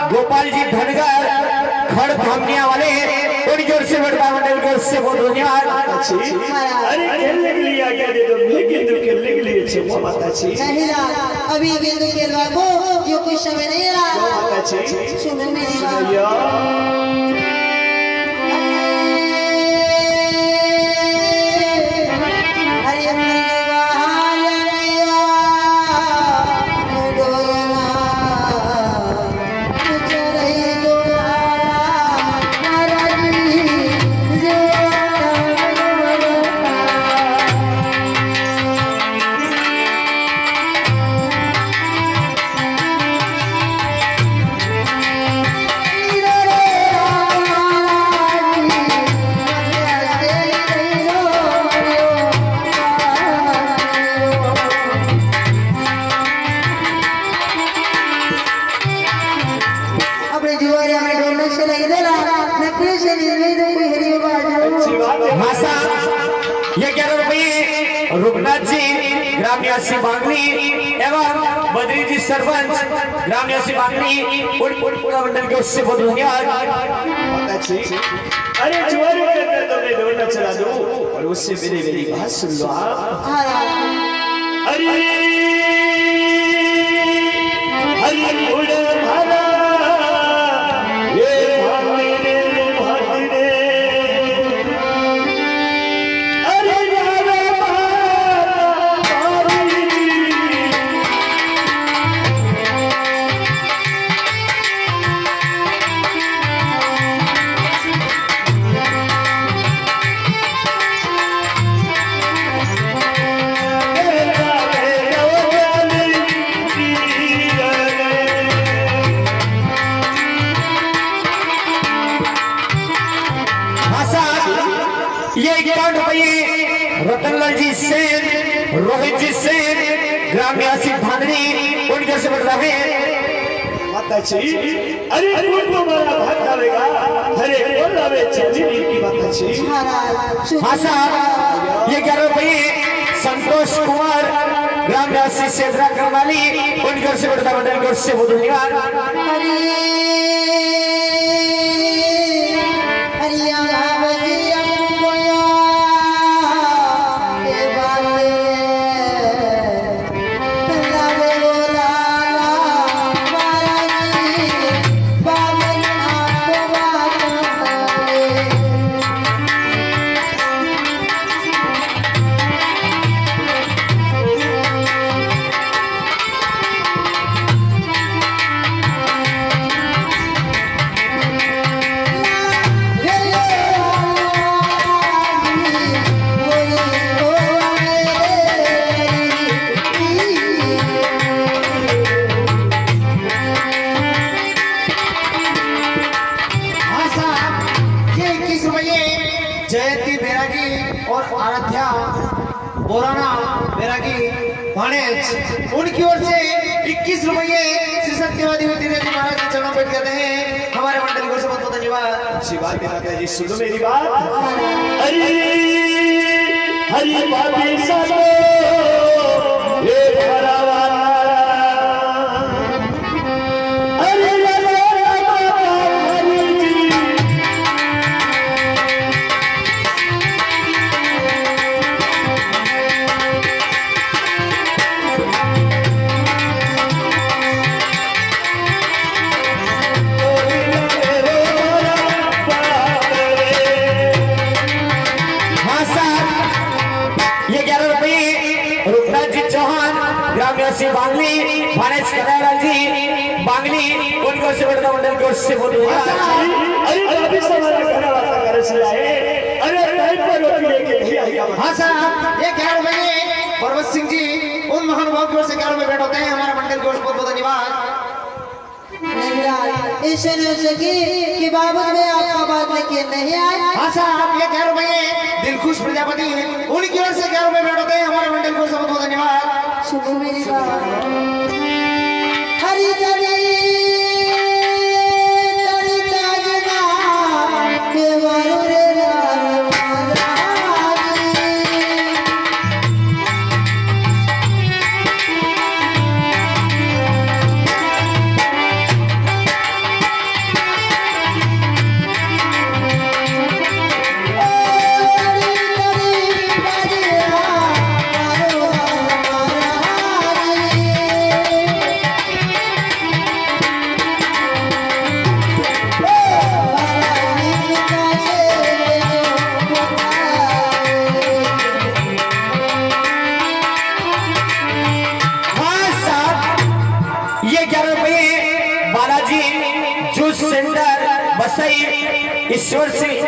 गोपाल जी धनगर खड़ थामने वाले थोड़ी जोर से बड़का मंडल को से बहुत धन्यवाद। अरे खेलने के लिए आगे दे दो, मैं गेंद खेलने के लिए छे वो माता जी नहीं रहा अभी गेंद खेलवा को यो कुछ समय नहीं रहा माता जी सुनो मेरी बात रुकनाथ जी ग्राम निवासी बांगली एवं बद्री जी सरपंच ग्राम निवासी बांगली पूरा मंडल के उससे बहुत धन्यवाद। अरे जुआरी करने तो मैं दौड़ना चला दूं और उससे मेरी बात सुन लो आप। अरे हरी उड़े भाला ये भागने रतनलाल जी सेन, रोहित जी सेन, ग्राम निवासी धांधली उनके से बढ़ रहे माता जी। अरे कौन तो हमारा भाग डालेगा, अरे कौन लावे चली की माता जी। हाँ साहब ये 11 रुपये संतोष कुमार ग्राम निवासी सेवरा करवाली उनके से बढ़ता मंडल के उससे बहुत धन्यवाद। जयंती बैरागी और आराध्या बोराना बैरागी भानेज उनकी ओर से 21 रुपये श्री सत्यवादी महाराज के चरणों में करते हैं। हमारे मंडल को बहुत बहुत धन्यवाद। शिवाय माता जी सुनो मेरी बात। अरे हरि बाबी साधो ये भरावा हाँ साहब ग्रामवासी बांगली भानेश कन्हैयालाल जी बांगली उनको से बड़ा मंडल को से बहुत अरे अभी समाज खाना वाला कर से आए अरे टाइम पर रोटी लेके नहीं आएगा। हाँ साहब, ये 11 रुपये पर्वत सिंह जी उन महानुभाव की ओर से 11 रुपये भेंट होते हैं हमारे मंडल की ओर से बहुत बहुत धन्यवाद। ऐसे नहीं हो सकी कि बाबत में आपका बात लेके नहीं आए। हाँ साहब, ये 11 रुपये दिलखुश प्रजापति उनकी ओर से 11 रुपये भेंट होते हैं हमारे मंडल की ओर से बहुत बहुत धन्यवाद। शुभ मेरी बात हरी हरी तरी ताजना के वारो रे राम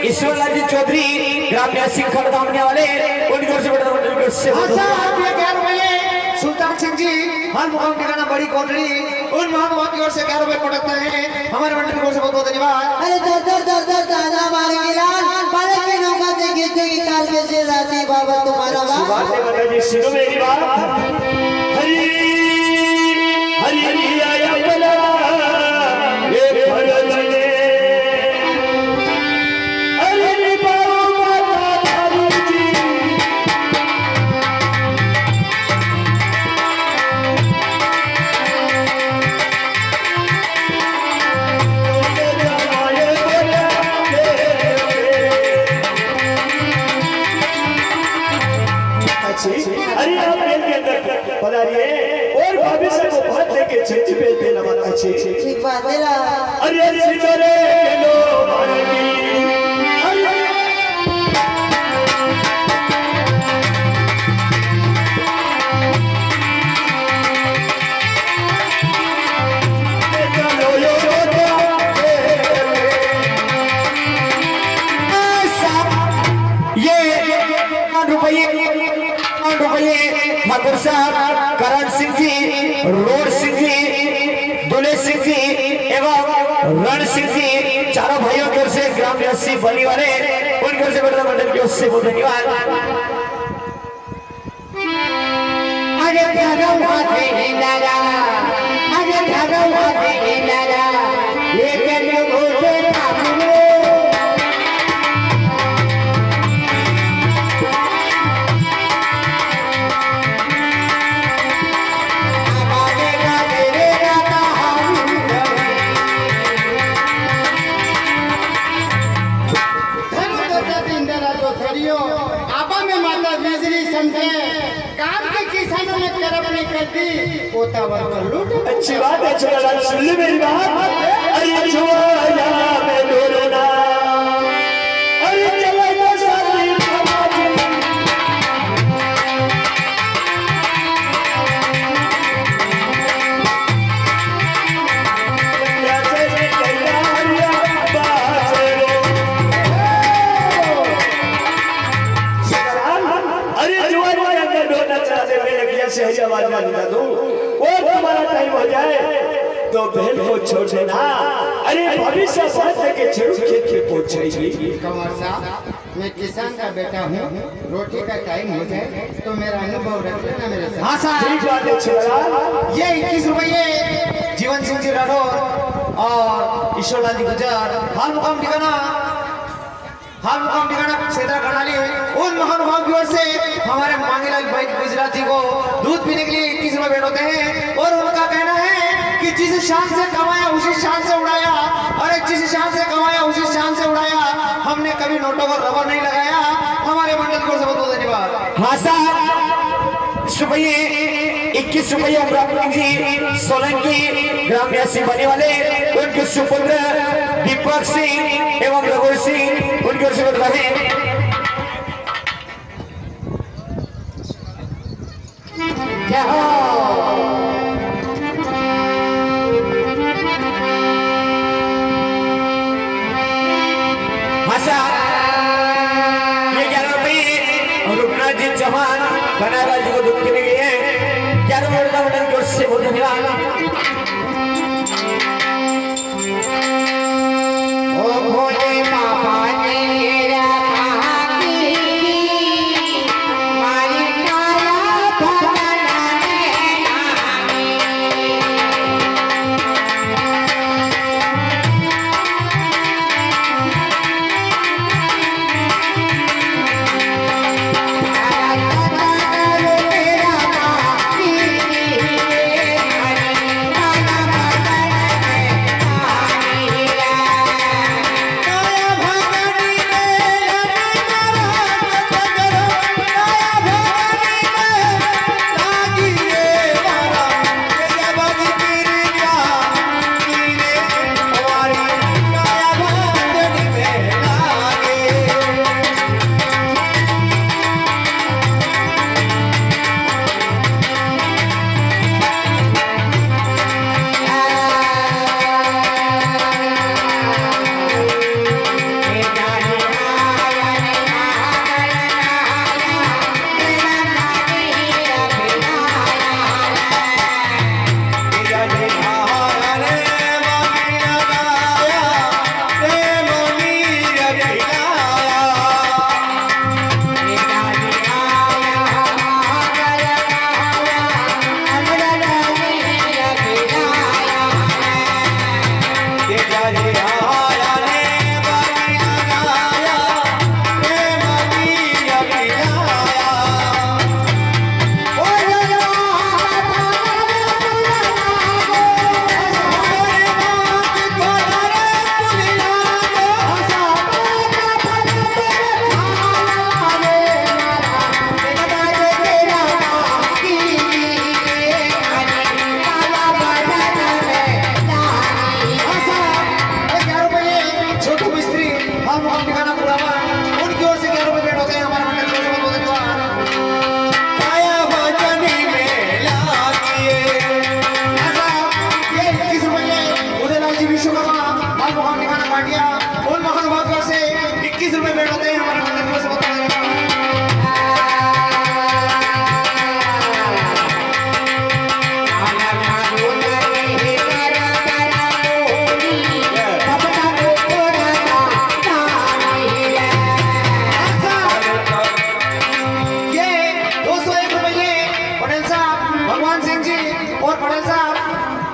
ईश्वरलाल जी चौधरी ग्रामवासी खड़दामने वाले उनकी ओर से बड़ा मंडल से हाँ साहब, ये 11 रुपये सुल्तान सिंह जी हाल मुकाम ठिकाना बड़ी कोटड़ी उन महानुभाव की ओर से 11 रुपये पटकते हैं हमारे मंडल की ओर से बहुत बहुत धन्यवाद। अरे दर दर दर दर दादा मारे गिलाल बालक के नौका से गिरते की काल के से जाती बाबा तुम्हारा बात बात जी सुनो मेरी बात हरी हरी हरी आया बला ये भगत ने अरे बाबा माता जी अरे आप मेल के अंदर पधारिए और भविष्य को भर लेके चिट्ठी भेजते नमन अच्छे ठीक बात तेरा अरे सितारे लो मारगी ठाकुर साहब करण सिंह जी रोड सिंह जी दुले सिंह जी एवं रण सिंह जी चारों भाइयों की ओर से ग्रामवासी बनी वाले उनकी ओर से बड़ा मंडल की ओर से बहुत धन्यवाद। अरे भगवान हे लाला अरे भगवान हे लाला ये के भोले ठाकुर अच्छी बात है छोरा सुन ले मेरी बात अरे जुआया में डोरना अरे चला जा सारी अरे जुआ के अंदर डोरना चलाते हुए लगिया से हरी आवाज में निकाल दूं वो तुम्हारा टाइम हो जाए तो बहन को छोड़ देना अरे भविष्य बात है कि छेड़ू खेत में पहुंचेगी। कंवर साहब, मैं किसान का बेटा हूँ, रोटी का टाइम हो जाए तो मेरा अनुभव रख लेना मेरे साथ। हाँ साहब, ठीक बात है छोरा। ये 21 रुपये जीवन सिंह जी राठौर और ईश्वरलाल जी गुजर हाल मुकाम ठिकाना क्षेत्र करनाली उन महानुभाव की ओर से हमारे मांगीलाल भाई गुजराती को दूध पीने के लिए 21 रुपये भेंट होते हैं और उनका कहना है कि जिस शान से कमाया उसी शान से उड़ाया और जिस शान से कमाया उसी शान से उड़ाया हमने कभी नोटों को रबर नहीं लगाया। हमारे मंडल की ओर से बहुत बहुत धन्यवाद। हाँ साहब, रुपये 21 रुपये ब्राह्मण जी सोलंकी ग्रामवासी बने वाले उनके सुपुत्र दीपक सिंह एवं रघुवर सिंह उनकी ओर से बढ़ रहे क्या हो जवान बनारस जी को दुख के लिए है 11 मिनट का मंडल की ओर से बहुत धन्यवाद। ओ भोले बाबा तेरा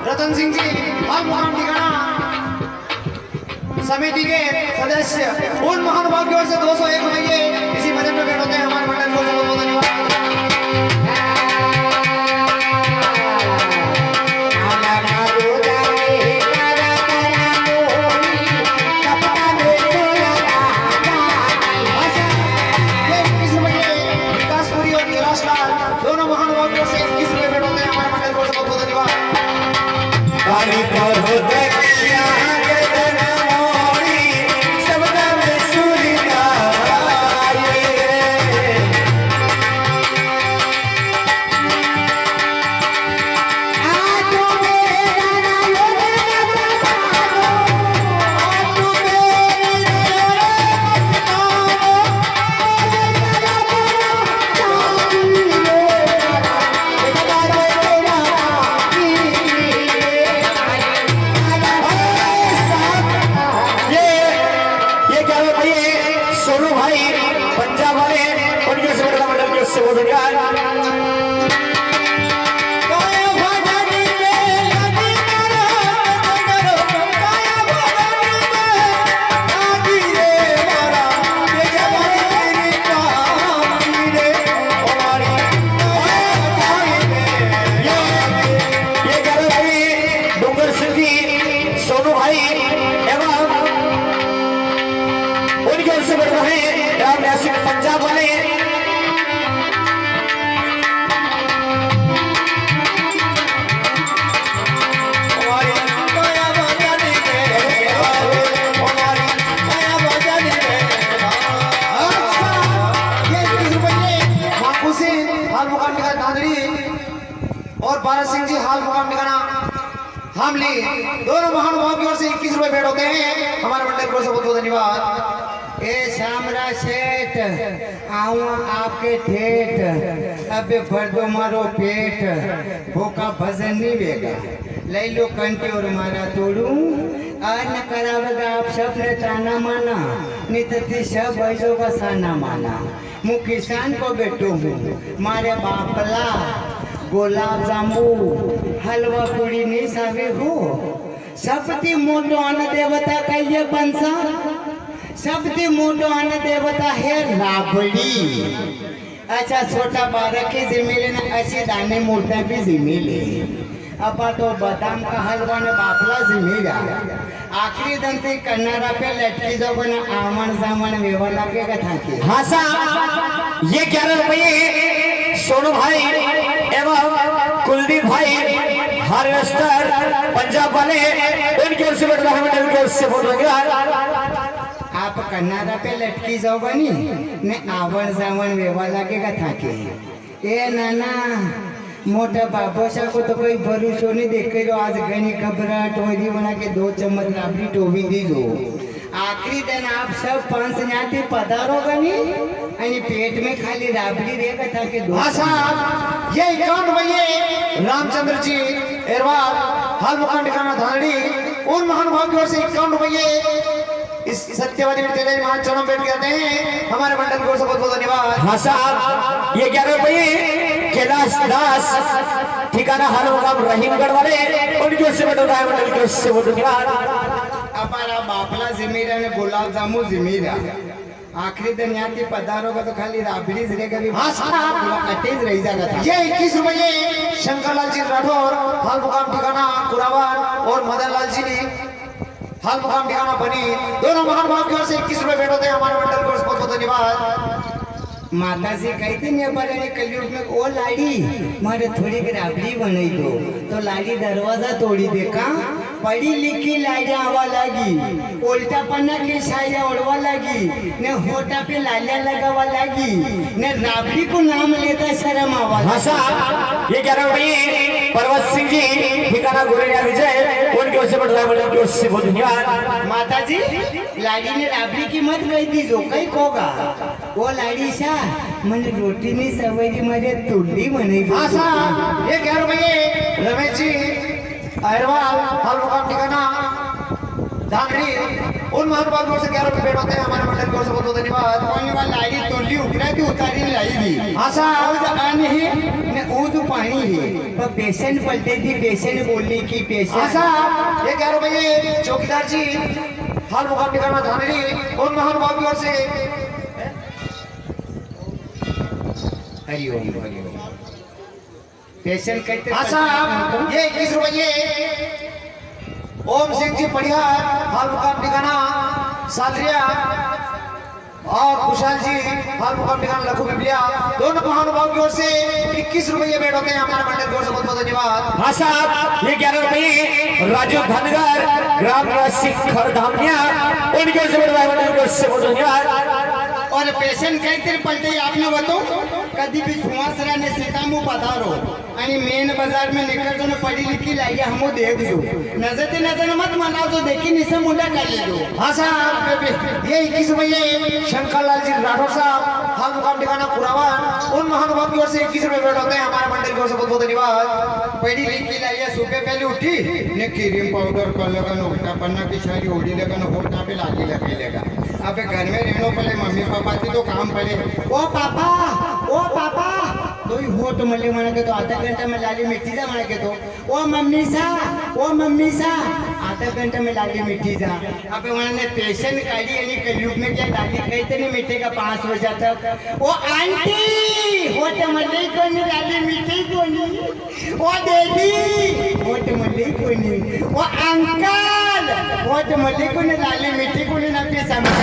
रतन सिंह जी हर मुकाम ठिकाना समिति के सदस्य उन महानुभाव की ओर से 201 रुपये इसी बजट में भेंट होते हैं हमारे मंडल को बहुत बहुत धन्यवाद। विकासपुरी और कैलाश लाल दोनों महानुभाव की ओर से 21 रुपये भेंट होते हैं हमारे मंडल को बहुत बहुत धन्यवाद। पंजाब वाले उनके से मंडल की उससे बहुत धन्यवाद। पंजाब वाले हाल मुकाम ठिकाना दादरी और भारत सिंह जी हाल मुकाम ठिकाना हामली दोनों महानुभाव की ओर से 21 रुपये भेंट होते हैं हमारे मंडल को बहुत बहुत धन्यवाद। ए शामरा सेठ आऊँ आपके ठेठ अबे भर दो मारो पेट भूखा भजन नहीं बेगा लई लो कंटी और मारा तोड़ू आज न करावेगा आप सब ने ताना माना नहीं तो सब ऐसो का साना माना मु किसान को बेटो हूँ मारे बापला गुलाब जामू हलवा पूरी नहीं सावे हो सबती मोटो अन्न देवता का ये पंसा सबती मोटो अन्न देवता है राबड़ी अच्छा छोटा बारह की जिम्मेले ना ऐसी दाने मूर्ता भी जिम्मेले अब तो बादाम का हलवा ने बापला जिम्मेला आखिरी दिन ते कन्नारा पे लटकी जो बना आमन जामन वेवा लगेगा था के हाँ साहब ये 11 रुपये सोनू भाई एवं कुलदीप भाई हार्वेस्टर पंजाब वाले उनकी ओर से बैठ रहा है उनकी ओर से बोल रहे आप कन्नारा पे लटकी जाओ बनी ने आवन जावन वेवा लगेगा था के ए नाना मोटा बाबोसा को तो कोई भरोसा नहीं देखे जो आज गनी घबराहट हो रही बना के 2 चम्मच राबड़ी टोवी दी जो आखिरी दिन आप सब 5 न्याती पधारो गनी आणि पेट में खाली राबड़ी रहेगा था के 2 साहब ये 51 रुपये रामचंद्र जी एरवाल हाल मुकाम ठिकाना धारड़ी उन महानुभाव की ओर से 51 रुपये इस सत्यवादी विद्यालय में चरणों बैठ जाते हैं हमारे मंडल की ओर से बहुत बहुत धन्यवाद। हाँ साहब ये 11 रुपये कैलाश दास ठिकाना हाल मुकाम रहीमगढ़ वाले उनकी ओर से बैठ रहा है मंडल की ओर से बहुत धन्यवाद। हमारा बापला जिमीरा ने गुलाब जामू जिमीरा आखिरी दिन यहाँ की पधारोगा तो खाली राबड़ी रहेगा भी हाँ साहब अटेज रह जाएगा था ये 21 रुपये शंकरलाल जी राठौर हाल मुकाम ठिकाना कुरावान और मदन लाल जी ने हाल मुकाम ठिकाना बनी दोनों महानुभाव की ओर से 21 रुपये भेंट होते हैं हमारे मंडल की ओर से बहुत बहुत धन्यवाद। माता जी कहती नहीं पर कलयुग में ओ लाड़ी मारे थोड़ी राबड़ी बनाई दो तो लाड़ी दरवाजा तोड़ी देखा पढ़ी लिखी लाड़िया आवा लगी उल्टा पन्ना की साया उड़वा लगी ने होटा पे लालिया लगावा लगी ने राबड़ी को नाम लेता शर्म आवा हाँ साहब ये 11 रुपये पर्वत सिंह जी ठिकाना गोरेगा विजय उनकी ओर से बैठ रहा है मंडल की ओर से बहुत धन्यवाद। माता जी लाड़ी ने राबड़ी की मत गई थी जो कई कोगा वो लाड़ी सा मैंने रोटी नहीं सवेरी मेरे तुल्ली बनी हाँ साहब ये 11 रुपये रमेश जी अहरवाल हाल मुकाम ठिकाना धांगड़ी उन महानुभाव की ओर से 11 रुपये भेंट होते हैं हमारे मंडल की ओर से बहुत बहुत धन्यवाद। कौन वाली लाड़ी तुल्ली उतरा थी उतारी लाई थी हाँ साहब आने ही ने ऊद पानी है पर पेशेंट पलटे थी पेशेंट बोली की हाँ पेशेंट साहब ये 11 रुपये चौकीदार जी हाल मुकाम ठिकाना धांगड़ी उन महानुभाव की ओर से हरिओम हरिओम पेशेंट कहते हाँ साहब ये 21 रुपये ओम सिंह जी बढ़िया हाल मुकाम ठिकाना सालरिया और कुशाल जी हाल मुकाम ठिकाना लखू बिबलिया दोनों महानुभाव की ओर से 21 रुपये भेंट होते हैं हमारे मंडल की ओर से बहुत बहुत धन्यवाद। हाँ साहब ये 11 रुपये राजू धनगर ग्राम निवासी खरधामिया उनकी ओर से बैठ रहा है मंडल की ओर से बहुत धन्यवाद। और पेशेंट कहते पलटे आपने बताओ कभी भी सुहासरा ने सीतामू पधारो आणि मेन बाजार में निकल जो पढ़ी लिखी लाइए हमो देख दो नजर मत मनाओ जो देखी निसे मुंडा कर ले दो। हाँ साहब ये 21 रुपये शंकरलाल जी राठौर साहब हाल मुकाम ठिकाना पुरावान उन महानुभाव की ओर से 21 रुपये भेंट होते हैं हमारे मंडल की ओर से बहुत बहुत धन्यवाद। पढ़ी लिखी लाइए सुबह पहले उठी ने क्रीम पाउडर कर लगा उल्टा पन्ना की सारी ओढ़ी लगा होटा पे लागी लगे लेगा अब घर में रहने पड़े मम्मी पापा थी तो काम पड़े ओ पापा तो होट मले मना के तो आधा घंटा में लाली मिट्टी जा मना के तो ओ मम्मी सा आधा घंटा में लाली मिट्टी जा अब उन्होंने पेशेंट काढ़ी यानी कलयुग में क्या लाली कहते नहीं मिट्टी का 5 बजे तक ओ आंटी होट मले को नहीं लाली मिट्टी को नहीं ओ दीदी होट मले को नहीं ओ अंकल होट मले को नहीं लाली मिट्टी को नहीं ना पे समझ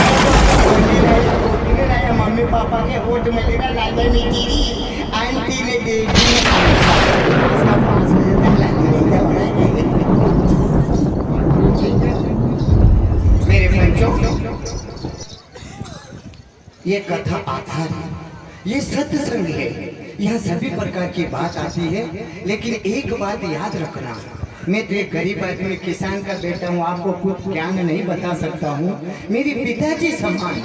मम्मी पापा के होट मलेगा लाली मिट्टी आंटी ने दे दी 5 बजे तक लाली मेरे बच्चों ये कथा आधार है ये सत्संग है यहाँ सभी प्रकार की बात आती है लेकिन एक बात याद रखना मैं तो एक गरीब आदमी किसान का बेटा हूँ, आपको कुछ ज्ञान नहीं बता सकता हूँ। मेरे पिताजी समान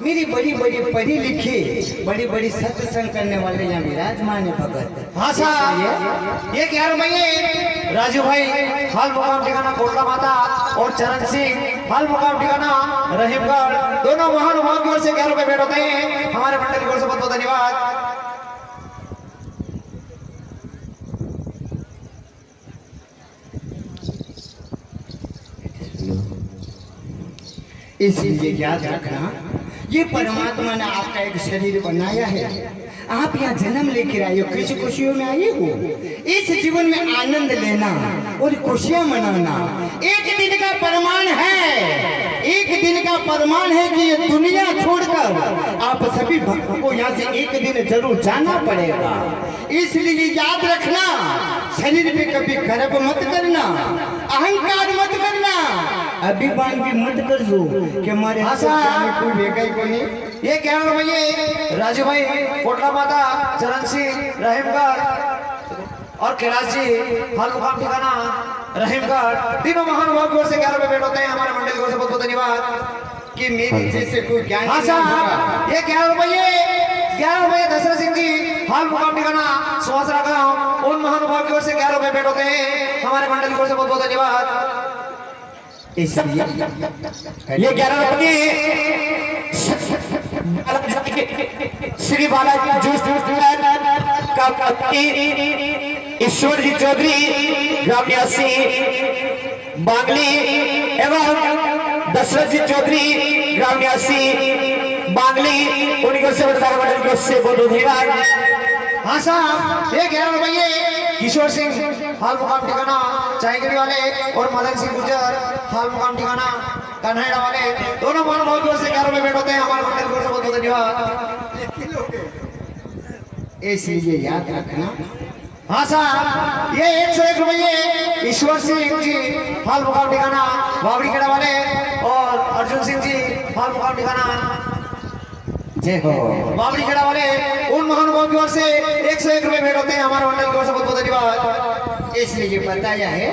मेरी बड़ी बड़ी पढ़ी लिखी बड़ी बड़ी सत्संग करने वाले यहाँ विराजमान है भगत। हाँ साहब, ये 11 महीने राजू भाई हाल मुकाम ठिकाना कोटला माता और चरण सिंह हाल मुकाम ठिकाना रहीमगढ़, दोनों महानुभाव की ओर से 11 रुपए भेंट होते हैं। हमारे मंडल की ओर से बहुत बहुत धन्यवाद। इसलिए याद रखना, ये परमात्मा ने आपका एक शरीर बनाया है, आप यहाँ जन्म लेकर आए हो, किसी खुशियों में आए हो। इस जीवन में आनंद लेना और खुशियां मनाना एक दिन का प्रमाण है, एक दिन का प्रमाण है कि ये दुनिया छोड़कर आप सभी भक्तों को यहाँ से एक दिन जरूर जाना पड़ेगा। इसलिए याद रखना, शरीर में कभी गर्व मत करना, अहंकार मत करना, अभिमान भी मत कर दो कि हमारे कोई बेगा ही कोई नहीं। ये 11 रुपये राजू भाई कोटला माता चरण सिंह रहीमगढ़ और कैलाश जी हाल मुकाम ठिकाना रहीमगढ़, तीनों महानुभाव की ओर से 11 रुपए भेंट होते हैं। हमारे मंडल की ओर से बहुत बहुत धन्यवाद। कि मेरी जैसे कोई ज्ञान हाँ साहब, ये 11 रुपये दशरथ सिंह जी हाल मुकाम ठिकाना सुहासरा गांव, उन महानुभाव की ओर से 11 रुपए भेंट होते हैं। हमारे मंडल की ओर से बहुत बहुत धन्यवाद। इसलिए ये 11 रुपये श्री बालाजी जूस का पति ईश्वर जी चौधरी ग्राम निवासी बांगली एवं दशरथ जी चौधरी ग्राम निवासी बांगली, उनकी ओर से मंडल की ओर से बहुत धन्यवाद। हाँ साहब, ये 11 रुपये किशोर सिंह हाल मुकाम ठिकाना चायगरी वाले और मदन सिंह गुजर हाल मुकाम ठिकाना कन्हैया वाले, दोनों महानुभाव की ओर से 11 रुपए भेंट होते हैं। हमारे मंडल की ओर से बहुत बहुत धन्यवाद। इसलिए याद रखना। हाँ साहब, ये 101 रुपये ईश्वर सिंह जी हाल मुकाम ठिकाना बावड़ी खेड़ा वाले और अर्जुन सिंह जी हाल मुकाम ठिकाना जय हो बावड़ी खेड़ा वाले, उन महानुभाव की ओर से 101 रुपए भेंट होते हैं। हमारे मंडल की ओर से बहुत बहुत धन्यवाद। इसलिए बताया है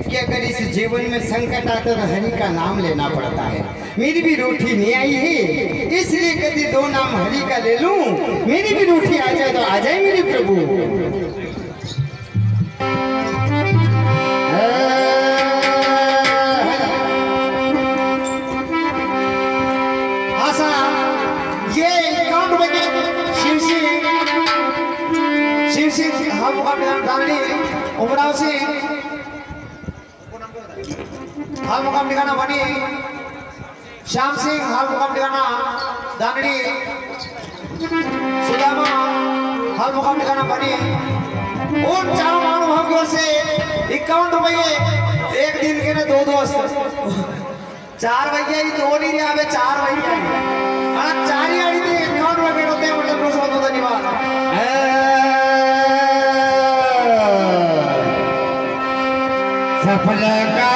कि अगर इस जीवन में संकट आता तो हरि का नाम लेना पड़ता है। मेरी भी रोटी नहीं आई है, इसलिए कभी 2 नाम हरि का ले लूं, मेरी भी रोटी आ जाए तो आ जाए मेरे प्रभु। हाँ साहब, ये 51 रुपये शिव सिंह हाल मुकाम ठिकाना उमराव सिंह हाल मुकाम ठिकाना बनी, श्याम सिंह हाल मुकाम ठिकाना दांगड़ी, सुदामा हाल मुकाम ठिकाना बनी, उन चारों महानुभाव की ओर से 51 रुपये। एक दिन के ने 2 दोस्त 4 भैया ही 2 नहीं रहे, 4 भैया 4 ही आड़ी थी। 51 रुपये भेंट होते हैं। मतलब बहुत बहुत धन्यवाद। सफल का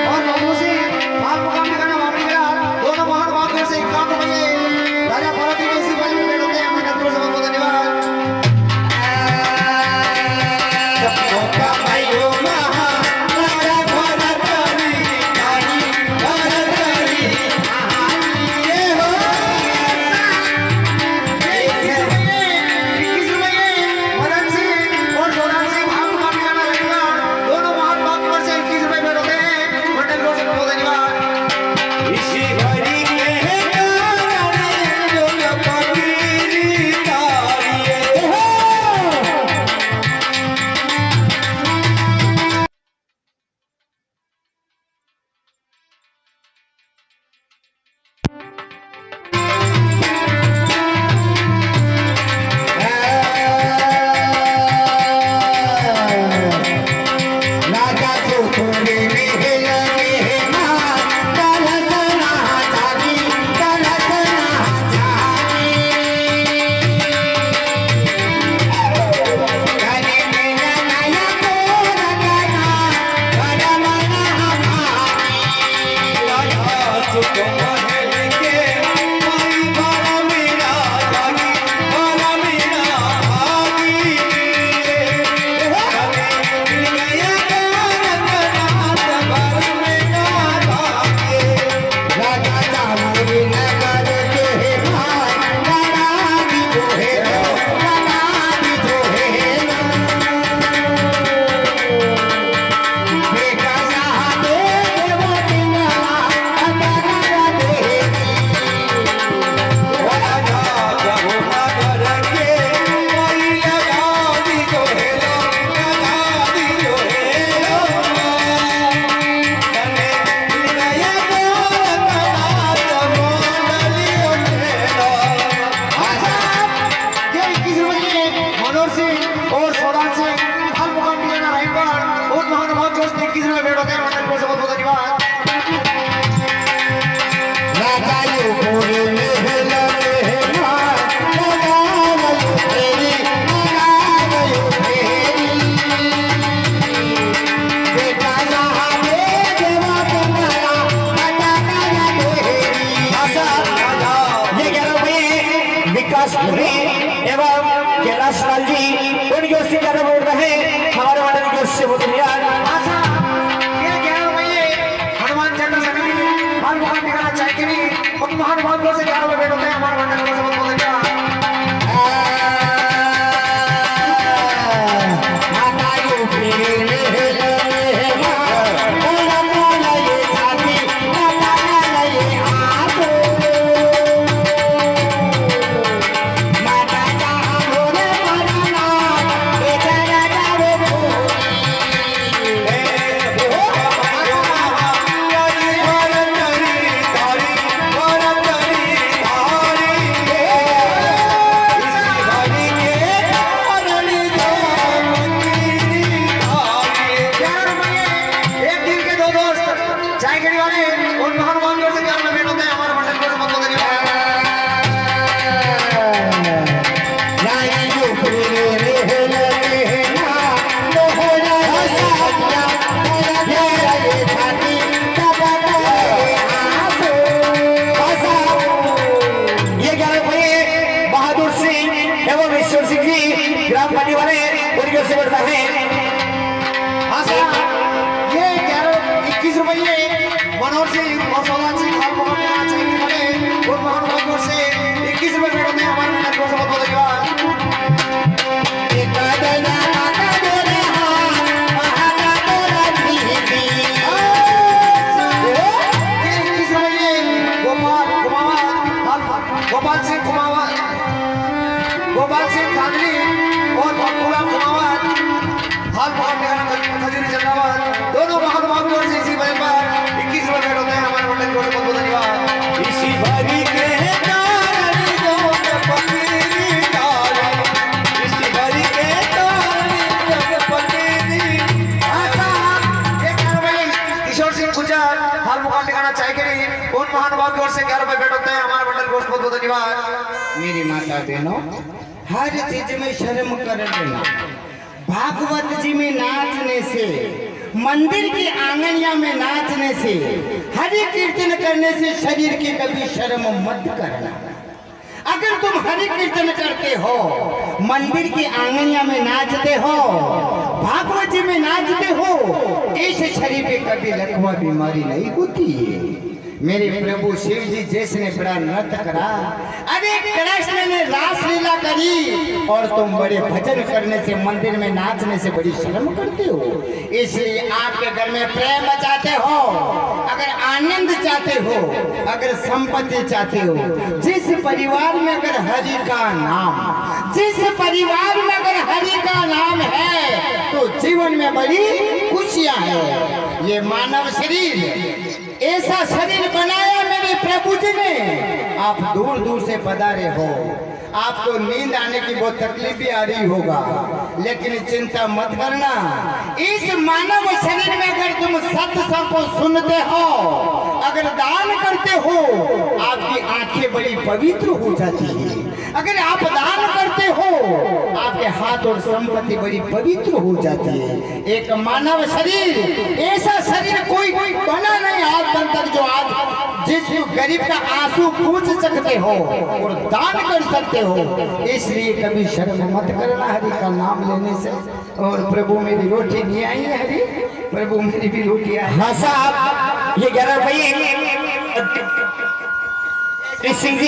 और बाबू सिंह हाल मुकाम ठिकाना बाप की ओर से 11 रुपए भेंट होते हैं हमारे मंडल को बहुत बहुत धन्यवाद। मेरी माता बहनों, हर चीज में शर्म कर लेना। भागवत जी में नाचने से, मंदिर की आंगनिया में नाचने से, हरि कीर्तन करने से शरीर की कभी शर्म मत करना। अगर तुम हरि कीर्तन करते हो, मंदिर की आंगनिया में नाचते हो, भागवत जी में नाचते हो, इस शरीर पे कभी लकवा बीमारी नहीं होती है। मेरे प्रभु शिव जी जिसने बड़ा नृत्य करा, अरे कृष्ण ने रासलीला करी और तुम बड़े भजन करने से, मंदिर में नाचने से बड़ी शर्म करते हो। इसलिए आपके घर में प्रेम चाहते हो, अगर आनंद चाहते हो, अगर संपत्ति चाहते हो, जिस परिवार में अगर हरि का नाम, जिस परिवार में अगर हरि का नाम है तो जीवन में बड़ी खुशियां हैं। ये मानव शरीर, ऐसा शरीर बनाया मेरे प्रभु जी ने। आप दूर दूर से पधारे हो, आपको नींद आने की बहुत तकलीफ भी आ रही होगा, लेकिन चिंता मत करना। इस मानव शरीर में अगर तुम सत्संग को सुनते हो, अगर दान करते हो, आपकी आंखें बड़ी पवित्र हो जाती है। अगर आप दान करते हो, आपके हाथ और संपत्ति बड़ी पवित्र हो जाती है। एक मानव शरीर, ऐसा शरीर कोई बना नहीं आज तक जो आज जिस गरीब का आंसू पूछ सकते हो और दान कर सकते हो। इसलिए कभी शर्म मत करना हरि का नाम लेने से। और प्रभु मेरी रोटी नहीं आई है हरि, प्रभु मेरी भी रोटी आई। हाँ साहब, ये 11 रुपये सिंह जी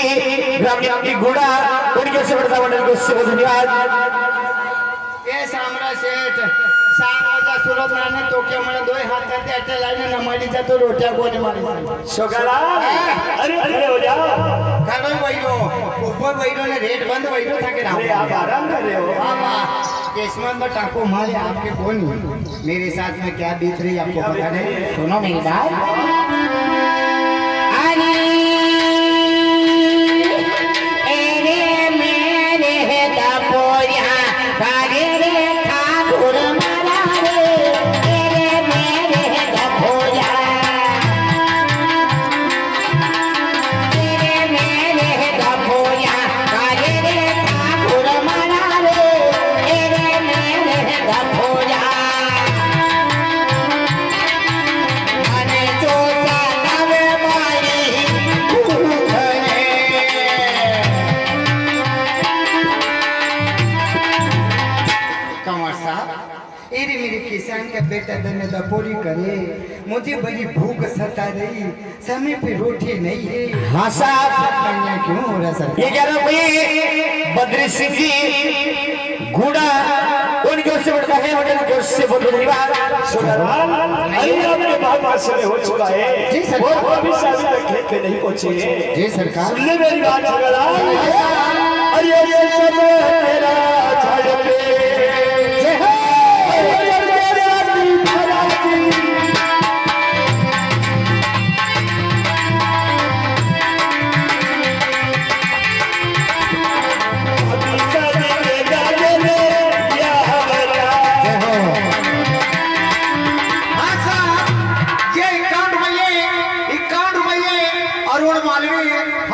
ग्रामीण की घोड़ा उनके से बड़ा मंडल को से धन्यवाद। ये सामरा सेठ 4 वाजा सुरत नाने तो क्या मैंने 2 हाथ करते अट्टे लाइने न मारी जा तो रोटिया को नहीं मारी। शोकाला, अरे खड़े हो जाओ। खड़े बैठो, ऊपर बैठो ने रेट बंद बैठो था के अरे आप आराम कर रहे हो। हां, किस्मत में टाको मारे आपके कौन, मेरे साथ में क्या बीत रही आपको पता नहीं। सुनो मेरी बात। किसान का बेटा धन्य दपोरी करे, मुझे बड़ी भूख सता रही, समय पे रोटी नहीं है। हाँ साहब, क्यों हो रहा सर? ये 11 रुपये बद्री सिंह जी घोड़ा उनकी ओर से बढ़ता है, मंडल की ओर से बहुत धन्यवाद। अरे आपके बात समय हो चुका है जी सर, वो अभी शादी तक खेत पे नहीं पहुंचे। जी सरकार, सुन ले मेरी बात शोकाला। अरे ये सब तेरा छाड़ पे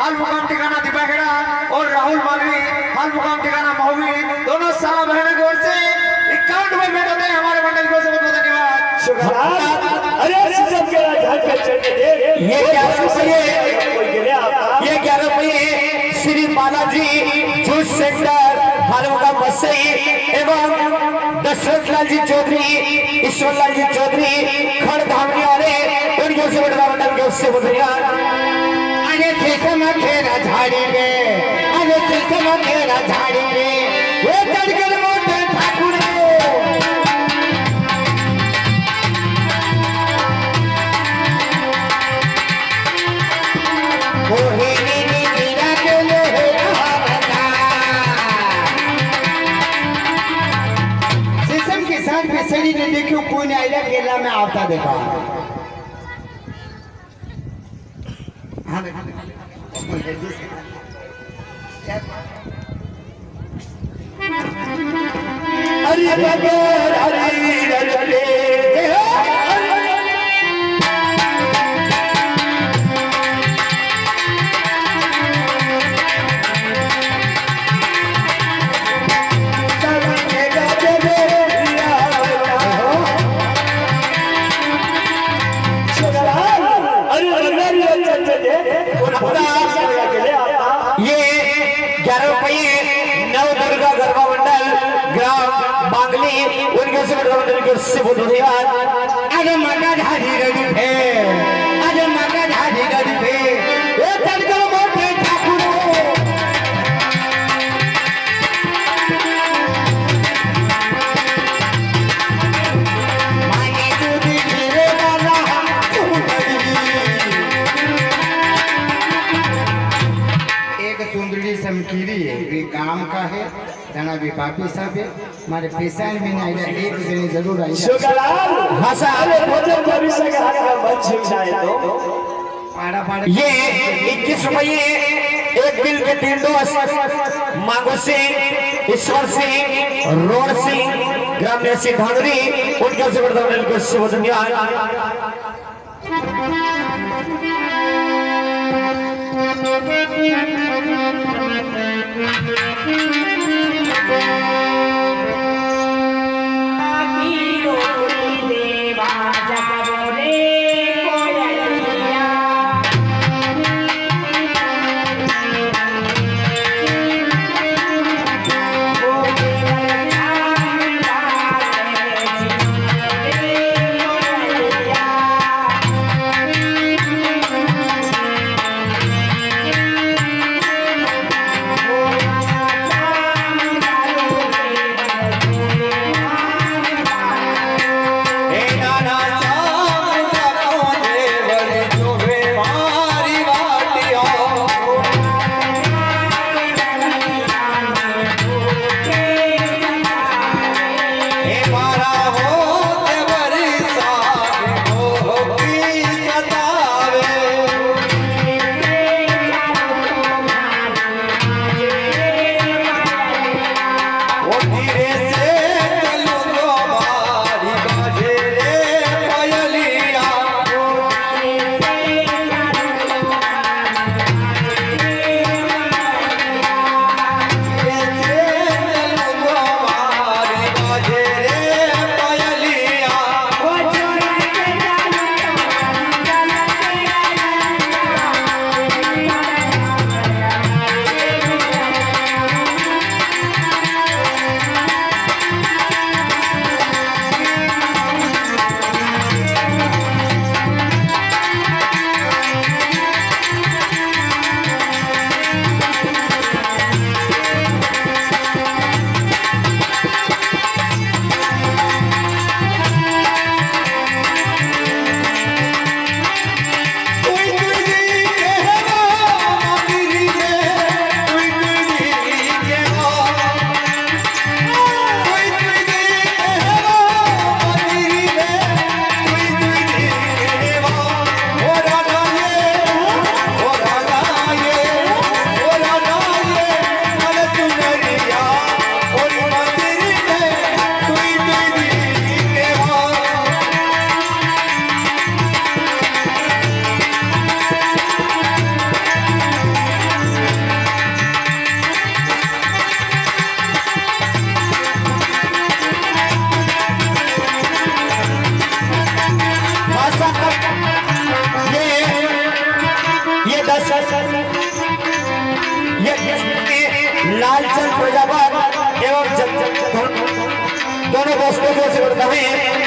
हाल मुकाम ठिकाना दीपाखेड़ा और राहुल मालवी हाल मुकाम ठिकाना महुवी, दोनों साला बहनों की ओर से 51 रुपए भेंट होते हैं हमारे मंडल की ओर से। बहुत बहुत धन्यवाद। शुक्रिया। अरे सिस्टम के राज पे चढ़ने दे। ये 11 रुपये श्री बालाजी जूस सेंटर हालमुका बसई एवं दशरथ लाल जी चौधरी, ईश्वर लाल जी चौधरी खड़ धामनी वाले उनकी ओर से बड़ा मंडल की ओर से अरे शीशम घेरा झाड़ी में, अरे शीशम घेरा झाड़ी में, वो चढ़कर मोटे ठाकुर शीशम के साथ बेसड़ी ने देखो कोई नहीं आया गेला में आता देखा। उनका से बड़ा दिल से बहुत धन्यवाद। अरे मगा धारी रवि है, अरे मगा धारी रवि है, ये तड़कर मोटे ठाकुर मानी दूधी गिरे वाला एक सुंदरी समकीरी है, ये काम का है जना भी पापी साहब है हमारे पेशान में नहीं आया, एक जने जरूर आई शुक्रान हंसा अरे भोजन भविष्य का मन छिपाए तो पाड़ा पाड़ा ये 21 रुपये एक बिल के 3 दोस्त मांगो सिंह, ईश्वर सिंह, रोड सिंह, ग्राम निवासी धांगरी उनका से बड़ा दिल से बहुत धन्यवाद। लालचंद प्रजापत एवं दोनों दोस्तों को से बढ़ता है